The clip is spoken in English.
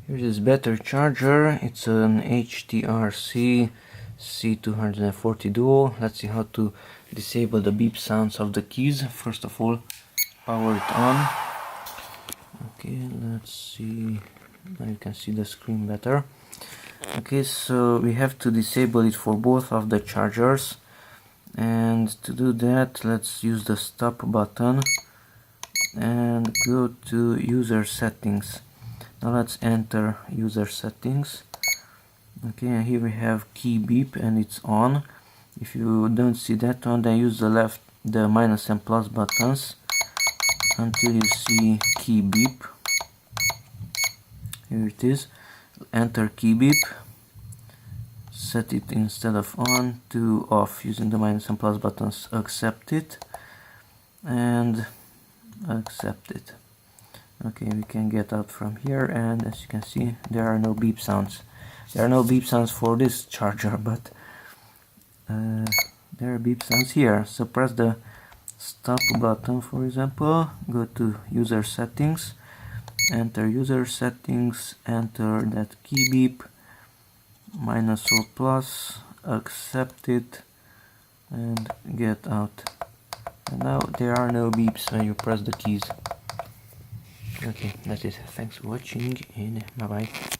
Here's this better charger. It's an HTRC C240 Duo. Let's see how to disable the beep sounds of the keys. First of all, power it on. Okay, let's see. Now you can see the screen better. Okay, so we have to disable it for both of the chargers. And to do that, let's use the stop button and go to user settings. Now let's enter user settings. Okay, and here we have key beep and it's on. If you don't see that one, then use the minus and plus buttons until you see key beep. Here it is. Enter key beep. Set it instead of on to off using the minus and plus buttons. Accept it and accept it. Okay, we can get out from here, and as you can see, there are no beep sounds. There are no beep sounds for this charger, but there are beep sounds here. So press the stop button, for example, go to user settings, enter user settings, enter that key beep, minus or plus, accept it, and get out. And now there are no beeps when you press the keys. Okay, that's it. Thanks for watching, and bye bye.